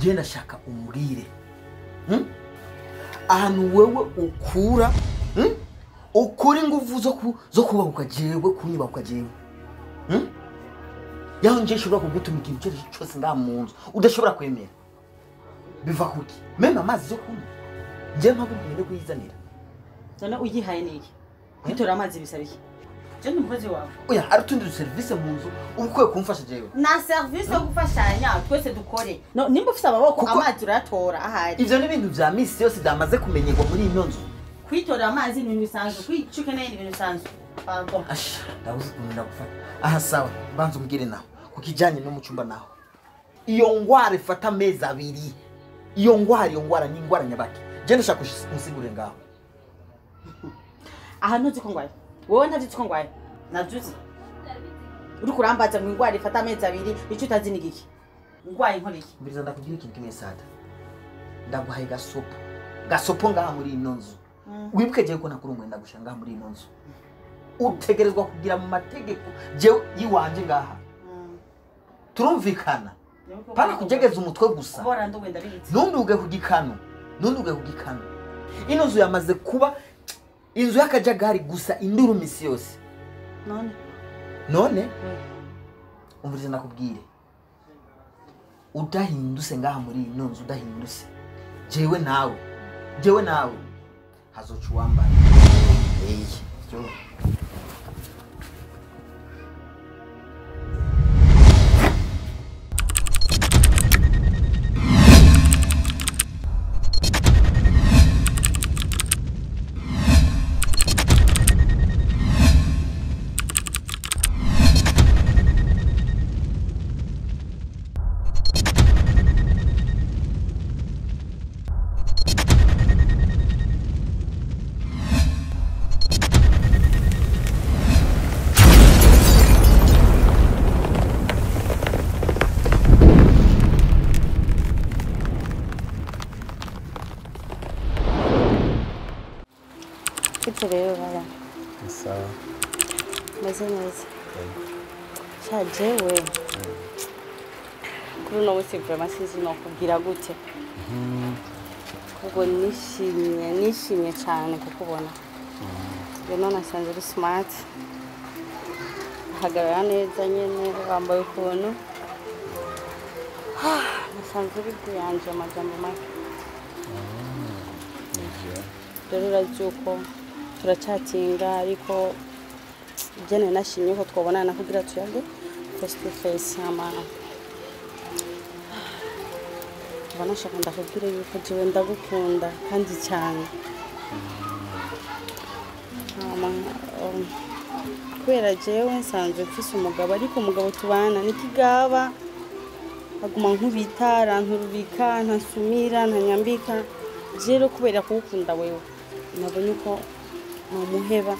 je ndashaka umurire ahantu wewe ukura ukuri nguvu zo kubahuka jewe kunyibahuka jewe yaho nje shobora kugutuma ikintu cyose nga mu nzu udashobora kwemera biva kuki mema amazi yo kunywa je mpamvu ngende kuyizanira Zana uyihaye niki kwitora amazi bisabiye je n'umukozi wawe oya arutundira service mu nzu ubukwe kumfasha jewe na service yo gufashanya twese dukore no nimba ufite ababoko amazi uratora ahari ivyo n'ibintu vya misi yose damaze kumenyerwa muri ino nzu kwitora amazi ni bisanzwe kwicuke nayo ni bisanzwe pardon asha ndabuze kumenya gufata aha sawa banza umbwire naho kukijanye no mu cyumba naho iyo ngwara ifata amezi abiri iyo ngwara ni ingwara nyabaki je ndashaka usigure ngaho aha ntuzi ko ngwaye wowe ntazi ko ngwaye navyuzi uri kurambaza mu ngwara ifata amezi abiri icyo utazi nigiki ngwaye nkoriki mbiriza ndakubwira ikintu kimwe sada ndaguhaye gasopo ngaha muri ino nzu wibuke je ko nakuri umwenda gushanga muri ino nzu utegerezwa kugira mu mategeko je yiwanje ngaha turumvikana pana kujegeza umutwe gusa nunduge kugikano ino nzu yamaze kuba inzu y'akajagari gusa induru misi yose none umvirize nakubwire udahinduse ngaha muri ino nzu udahinduse jewe nawe hazoca uwambara jo rero baba sawa meze neza chajewe kuri no wese vraiment sizi no kugira gute kuko nishimye cyane kukubona rero nasanze uri smart hagarara neza nyene wambaye ukuntu nasanze uri kuyanje amajambo make rero urabyuko turacatinga ariko jene nashimye ko twabonana kugira tuyage face to face amana banashaka ndakubwira yuko jewe ndagukunda kandi cyane kubera jewe nsanzwe mfise umugabo ariko umugabo tubana nikigaba aguma nkubita aranturubika ntasumira ntanyambika jero kubera kugukunda wewe nabonye ko umuheba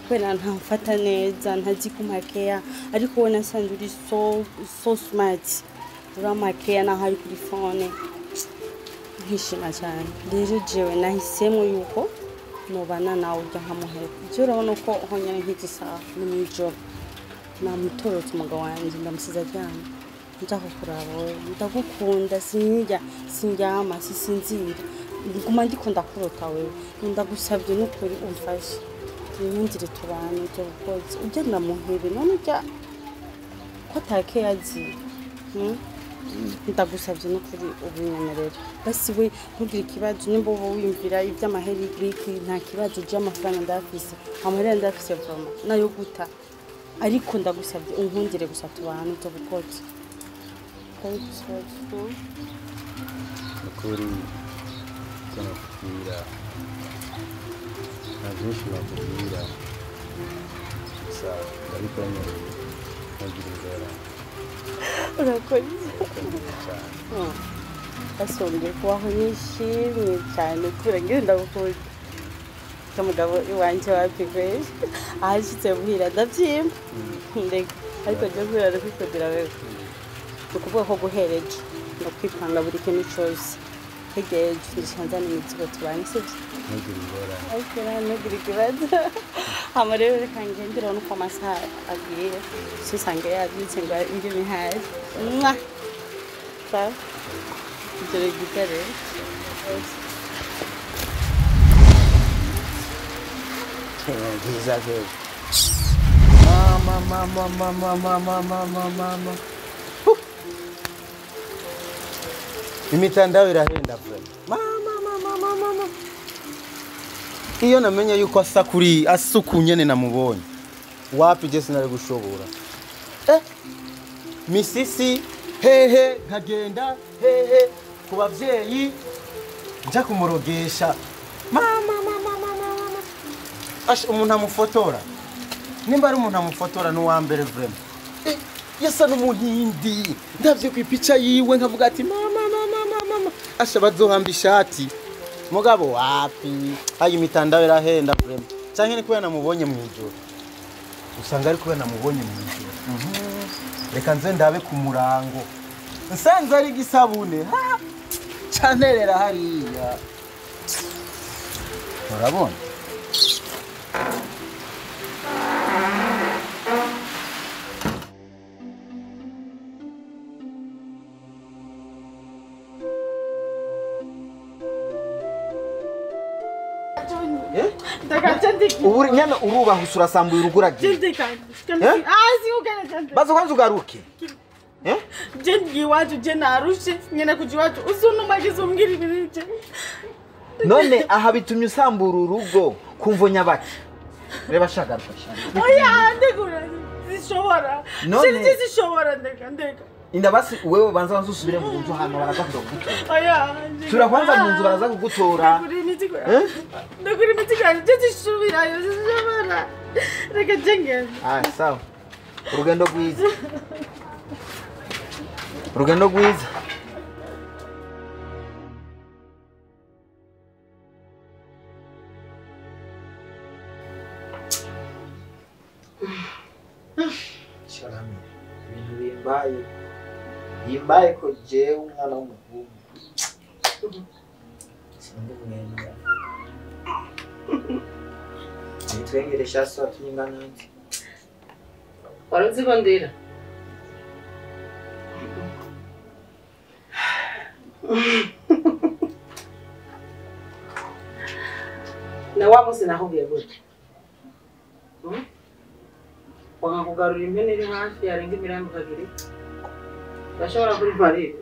kubera ntamfata neza ntazi kumakeya ariko we nasanze uri so smart uramakeya naho ari kuri phone nkishima cyane rero jewe nahisemo yuko nobana nawe ujya nkamuheba ibyo urabona ko honyine nk'igisaha n'imijoro namutorotse umugabo wanjye ndamusiza aryamye njya kuraba wowe ndagukunda sinjyama sisinzira nguma ndikunda kurota wewe ndagusabye n'ukuri umfashe nimundire tubane byo bukoze ujya namuhebe none ujya ko takeyazi ndagusabye n'ukuri ubunyemerere basi we ntugire ikibazo nimba wowe wimvira iby'amaheri Greek nta kibazo cy'amafaranga ndafise amahera ndafise voma nayo guta ariko ndagusabye unkundire gusa tubane byo bukoze ukuri kunakubwira nta byinshi nakubwira gusa ndabikwemereye ntugire ingorane urakoze asongeye kubaho nishimye cyane kubera ngo ndagukunda umugabo iwanje wapigwe ahashitse muhira ndabyimba ndeka ariko je kubera kwikundira wewe ukuvuga ko guhereje no kwipanga buri kintu cyose hegeje nishanzana imizigo tubanye sivyo ntugire ingorane ariko ntugire ikibazo hama rero reka ngendera nuko amasaha agiye sisange yabyitse ngo indi mihari sawa ijoro gitare Giza ke. Mama. Imitandao irahenda kweli. Mama. Iyo namenya yuko asa kuri asuku nyene namubonye. Wapi je sinari gushobora. Misisi hehe nkagenda hehe ku bavyeyi nja kumurogesha. Mama. Ash umuntu amufotora. Nimba ari umuntu amufotora no wa mbere vraiment. Yasa n'umuhindi. Ndavye ku ipicha yiwe nkavuga ati mama. Asha bazohamba ishati. Mugabo wapi? Ayi mitandao irahenda vraiment. Canke ni kubera namubonye mu ijoro. Usanga ari kubera namubonye mu ijoro. Reka nze ndabe ku murango. Nsanze ari gisabune. Ha! Canterera hariya. Urabona? Uburi nyana urubaha usurasambuye uruguragiye. Bazo kwanza ugaruke. Jendi watu jena arushe nyene kujiwatu usunumagize umbwira ibirije. None aha bitumye usambura urugo kumvonya baki. Reba shagaruka shana. Oya ndegura zishobora. None zishobora ndeka. Inda basi wewe banza usubire mu nzu hano baraza kugutora. Oya. Tura kwanza mu nzu baraza kugutora. Ndagura imiti kandi zishubirayo zishobora. Reka jenge. Sawa. Urugendo rwiza. Urugendo rwiza. Shalami. Ibintu bimbaye ko jewe umwana w'umuhungu. Sindi mwenda. Nitwengere shaso atunyinga nanti. Waruzi kondira. Na wabo sinahubiye gute. Wanga kugarura impene iri hafi yarenga imirambo kabiri. Bashobora kuri parire.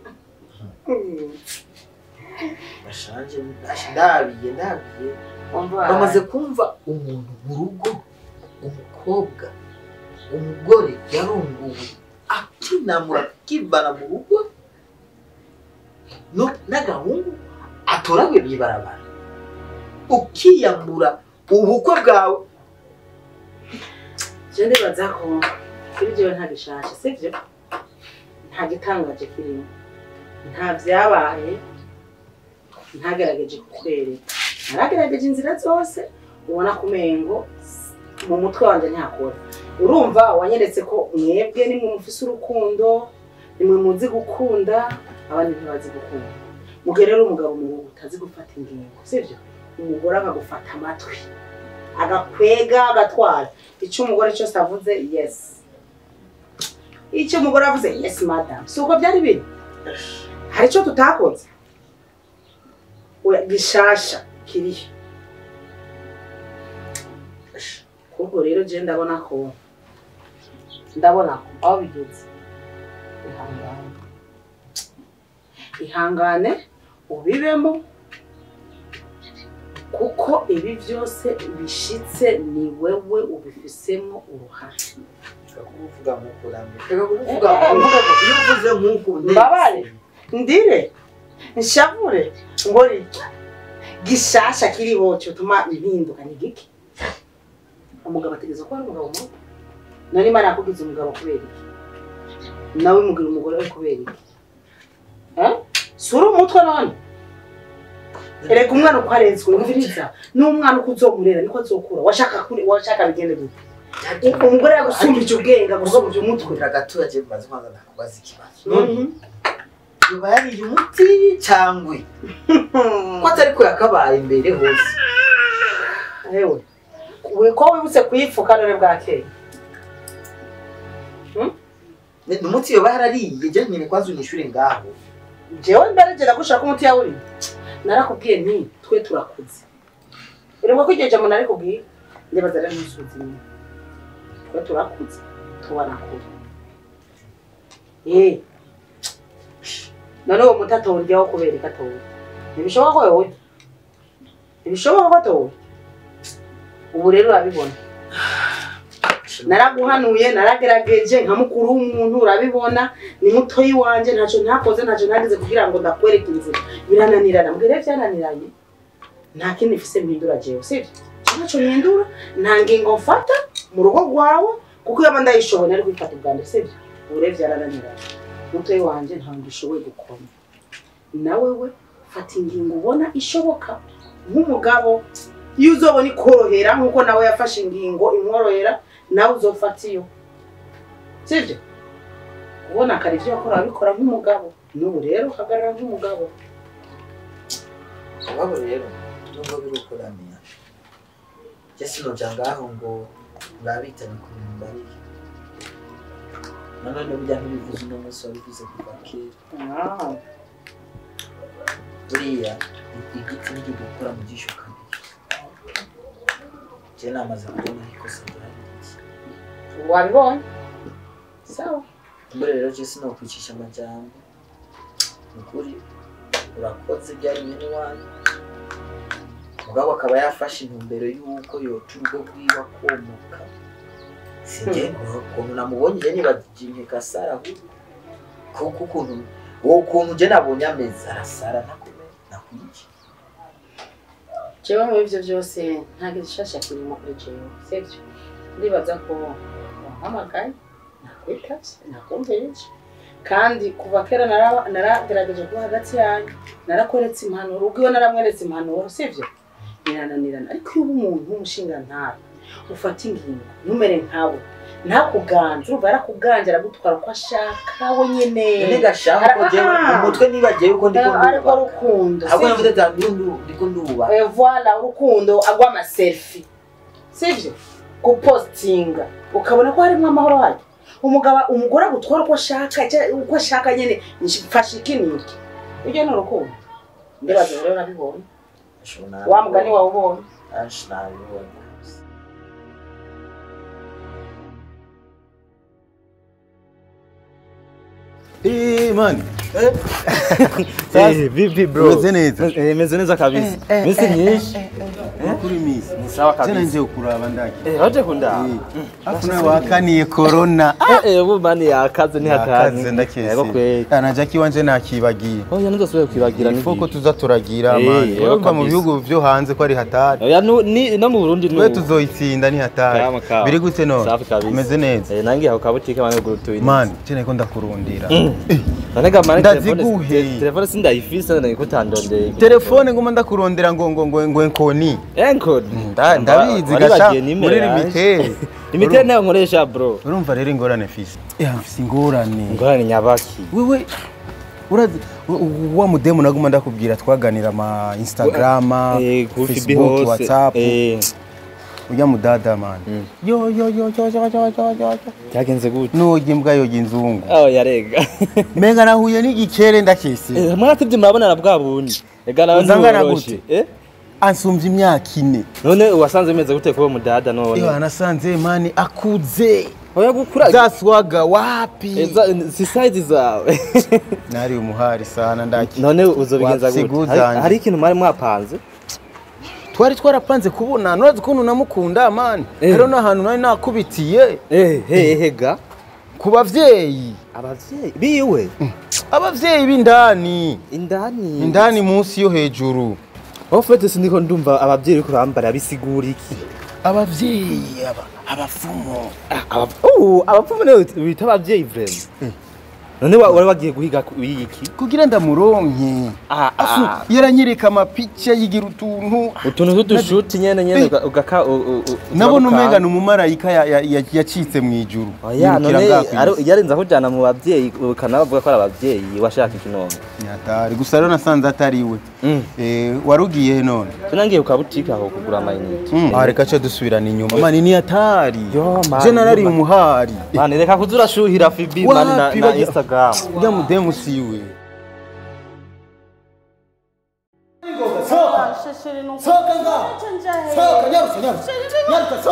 Bashanje ndabiye. Bamaze kumva umuntu mu rugo, umukobwa, umugore yarunguwe akinamura kibana mu rugo. No nagahungu atorawe bibarabara. Ukiyambura ubukwe bwawe. Jende bazako kuri jewe nta gishasha sivyo? Nta gitangaje kirimo. Nta vyabaye. Ntagerageje kukwereka. Naragerageje inzira zose ubona kumengo mu mutwe wanje ntakora. Urumva wanyeretse ko mwebwe ni mufise urukundo, nimwe muzi gukunda, abandi ntibazi gukunda. Mugerera umugabo mu utazi gufata ingingo, sivyo? Umugore akagufata amatwi. Agakwega agatwara. Icyo umugore cyose avuze yes. Icyo umugore avuze yes madam. Suko byari biri. Hari cyo tutakoze. Gishasha kirihe. Kuko rero je ndabona ko aho bigeze. Ihangane ubibemo kuko ibi byose bishitse ni wewe ubifisemo uruhare. Kuvuga mukurambe. Kuvuga nkuko mbabare ndire nshavure ngori gishasha kiriho cyo tuma impinduka ni giki. Umugabo ategeza ko ari umugabo mu nari mara kugize umugabo kubera iki nawe mugira umugore ari kubera iki sura umutwe none erega umwana uko arenzwe nguviriza n'umwana uko uzomurera niko azokura washaka bigende gute umugore yagusumbije ubwenge agusubije umutwe ragaturage bazi kwanza ndakubaza ikibazo yoba yari umuti cyangwe ko atari ko yakabaye imbere hose ewe we ko wibutse kuyifuka none bwakeye n'umuti yoba yarariye je nyine kwazo nishure ngaho jewe mbaragera gushaka umuti yawe narakubwiye nti twe turakuze irengwa ko igihe jambo narikubwiye ndibaza rero ntusubize inyuma twe turakuze tubana kure none uwo muti atoryaho kubereka atora ntibishoboka ko wowe ntibishoboka ko atora ubu rero urabibona naraguhanuye naragerageje nka mukuru w'umuntu urabibona ni mutoyi wanje ntacyo ntakoze ntacyo nagize kugira ngo ndakwereke inzira birananirana mbwire byananiranye nta kindi mfise mpindura jewe sivyo ntacyo mpindura nta ngingo mfata mu rugo rwawe kuko yaba ndayishoboye nari kwifata ubwande sivyo ubure byarananiranye mutoyi wanje nta ngishoboye gukoma nawe we fata ingingo ubona ishoboka nk'umugabo iyo uzobona ikorohera nkuko nawe yafashe ingingo imworohera nawe uzofata iyo sivyo ubona kare ivyo akora abikora nk'umugabo n'ubu rero hagarara nk'umugabo ababo rero nubwo birukoraniya Jesse no jangaho ngo urabitana ku mbariye nanone burya ntibivuze no munsi wabivuze kuva kera buriya igiti n'igikora mu jisho kabiri je namaze kubona ikosa ryariki wabibonye sawa mbere rero Jesse no kwicisha amajambo ukuri urakoze byari nyene wanyu mugabo akaba yafashe intumbero y'uko yoturwo bwiwa komoka singe ukuntu namubonye je nibajinye kasara kuko ukuntu je nabonye ameze arasara nakwiki jewe mu bivyo byose nta gishasha kirimo kuri jewe sivyo ndibaza ko wahamagaye nakwitavye nakumvirije kandi kuva kera naragerageje kuba hagati yanyu narakweretse impanuro ubwo naramweretse impanuro sivyo birananirana ariko iyo umuntu w'umushinga ntara ufata ingingo numere nkawe ntakuganje urumva yarakuganje aragutwara uko ashaka we nyene none gashaka ko je umutwe nibagiye uko ndiko ariko rukundo ahubwo navuze ndiko nduba voilà urukundo agwa ama selfie sivyo gupostinga ukabona ko harimo amahoro haje umugore agutwara uko ashaka nyene mfashe ikiniki ujye no rukundo ndibaza rero nabibonye wa mugani wawe ubonye nabibonye man. Vipi bro? Meze neza. Meze neza kabisa. Misi nyinshi. Kuri misi. Ni sawa kabisa. Tena nje ukuraba ndaki. Hoje kunda. Afuna wakaniye corona. Ubu mani yakaze ni hatani. Yakaze ndakese. Yego kweli. Ana Jackie wanje nakibagiye. Oh yanzo sobe kwibagira ni. Foko tuza turagira man. Urumva mu bihugu byo hanze ko ari hatari. Ya no mu Burundi no. Twe tuzoyitsinda ni hatari. Biri gute no? Safi kabisa. Meze neza. Nangi aho kabutike bane gurutuye. Man, cyane ko ndakurundira. Nanega mane telefone sindayifise ndayikutandondeye. Telefone ngoma ndakurondera ngo enkoni. Enkoni. Ndabizi gasha muri limitere. Limitere nayo nkoresha bro. Urumva rero ingorane fisi. Mfise ingorane. Ingorane nyabaki. Wewe urazi wa mudemu naguma ndakubwira twaganira ama Instagram, Facebook, WhatsApp. Ujya mudada man. Yo. Yagenze gute? Noje mbwa yoje inzungu. Oh yarega. Menga nahuye n'igikere ndakese. Mwaravye murabona na bwa bundi. Ega nawe ansumvye imyaka 4. None wasanze meze gute kuba mudada none? Iyo anasanze mani akuze. Oya gukura. Zaswaga wapi? Si size zawe. Nari umuhari sana ndaki. None uzobigenza gute? Hari ikintu mwari mwapanze? Twari twarapanze kubona nurazi ukuntu namukunda man. Rero nahantu nari nakubitiye. Hega. Ku bavyeyi. Abavyeyi biwe. Abavyeyi b'indani. Indani munsi yo hejuru. Ofete siniko ndumva abavyeyi ko bambara bisigura iki? Abavyeyi abafumo. Abafumo ne bita abavyeyi vrem. None wari wagiye guhiga iki? Kugira ndamuronke. Yaranyereka amapicha yigira utuntu tudushuti nyene ugaka nabona umenga n'umumarayika yacitse mu ijuru. Yarenza kujana mu bavyeyi ukanavuga ko ari abavyeyi washaka ikinongo. Nyatari gusa rero nasanze atari we. Warugiye none. Tunangiye ukabutika aho kugura amayinite. Reka cyo dusubirana inyuma. Mani ni atari. Generali umuhari. Mani reka kuzura shuhira Fibi mani na Instagram. Ujya mudemu siwe. sohoka ngaho sohoka nyarusa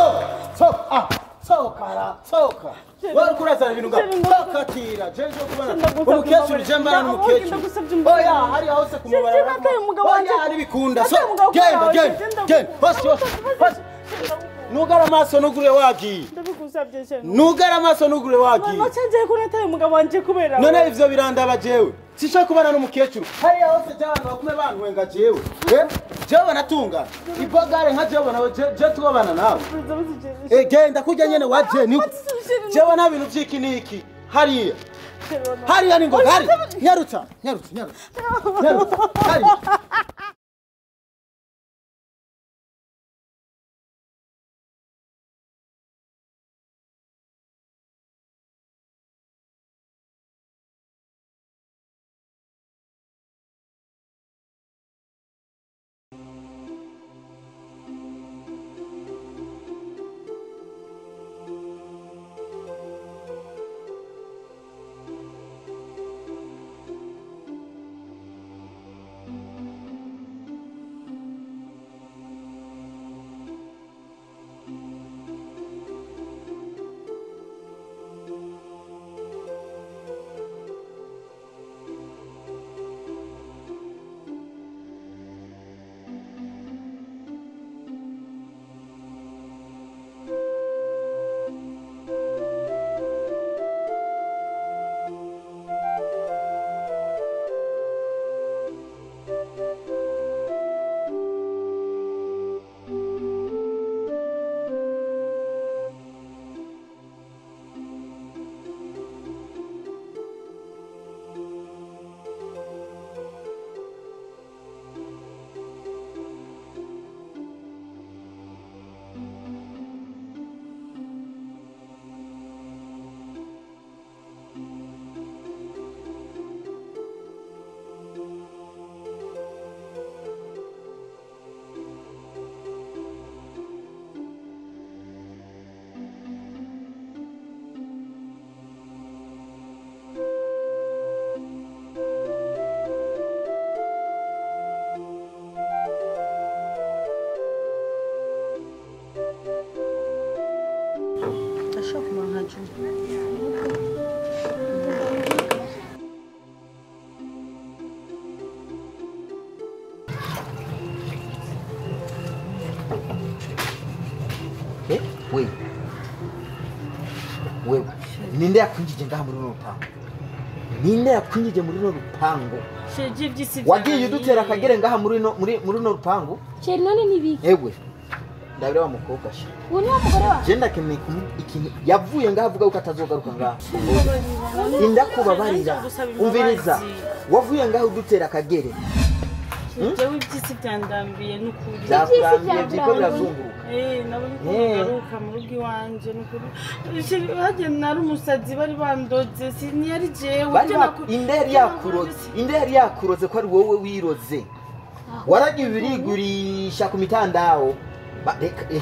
sohoka sohoka wari kurazana ibintu ngaho tira jeje kubona umukecuru jembana n'umukecuru oya hari hose kumubara oya hari bikunda so genda basi nugara amaso nugure wagiye nugara amaso nugure wagiye none ivyo birandaba jewe sisha kubana n'umukecuru hari hose cy'abantu bakume bantwenga jewe jewe natunga ibogare nka jewe nawe je tubana nawe genda kujya nyene waje ni jewe na bintu by'ikiniki hariya ni ngo hari nyarutsa hari wewe ninde yakwinjije ngaha muri rupango ninde yakwinjije muri rupango wagiye udutera akagere ngaha muri rupango none nibiki ewe ndabira wa mukobwa sha uwo ni wa mugore wa je ndakeneye ikintu yavuye ngaha avuga ko atazogaruka ngaha inda kubabarira umviriza wavuye ngaha udutera akagere jewe ibyisi byandambiye n'ukuri byakurambiye byiko birazunguruka nabonye ko ngaruka mu rugo iwanje n'ukuri haje nari umusazi bari bandoze siniyari jewe inde yari yakuroze ko ari wowe wiroze waragiye birigurisha ku mitandao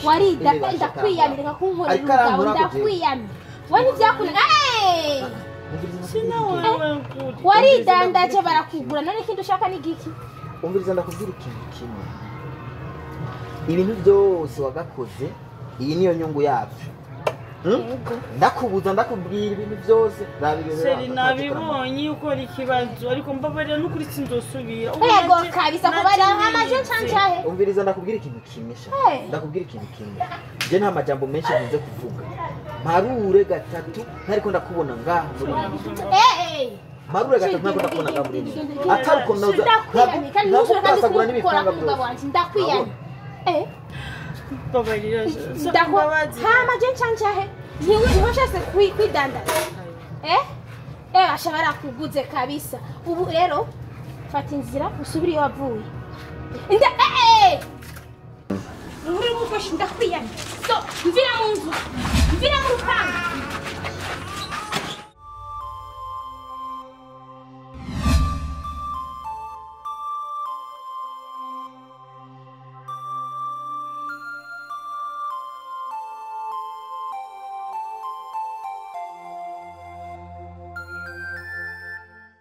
warida ndakwiyamira kunkorera umugabo ndakwiyamira wani byakunega waridandaje barakugura none ikindi ushaka ni giki umviriza ndakubwira ikintu kimwe ibintu byose wagakoze iyi niyo nyungu yabyo ndakubuza ndakubwira ibintu byose seri nabibonye ukora ikibazo ariko mbabarira n'ukuri sinzosubira yego kabisa kubara amaje cancahe umviriza ndakubwira ikintu kimwe sha ndakubwira ikintu kimwe je nta majambo menshi nze kuvuga marure gatatu ntariko ndakubona ngaha muri marure gatatu ntariko ndakubona ngaha muri ataruko naza ntabwo n'ibipanga byose ndakwiyana babarira hama je cancahe ntiwashase kwidandaza ashobora kuguze kabisa ubu rero fata inzira usubire iyo wavuye muri mufashe ndakwiyana so mvira mu nzu mvira mu rupangu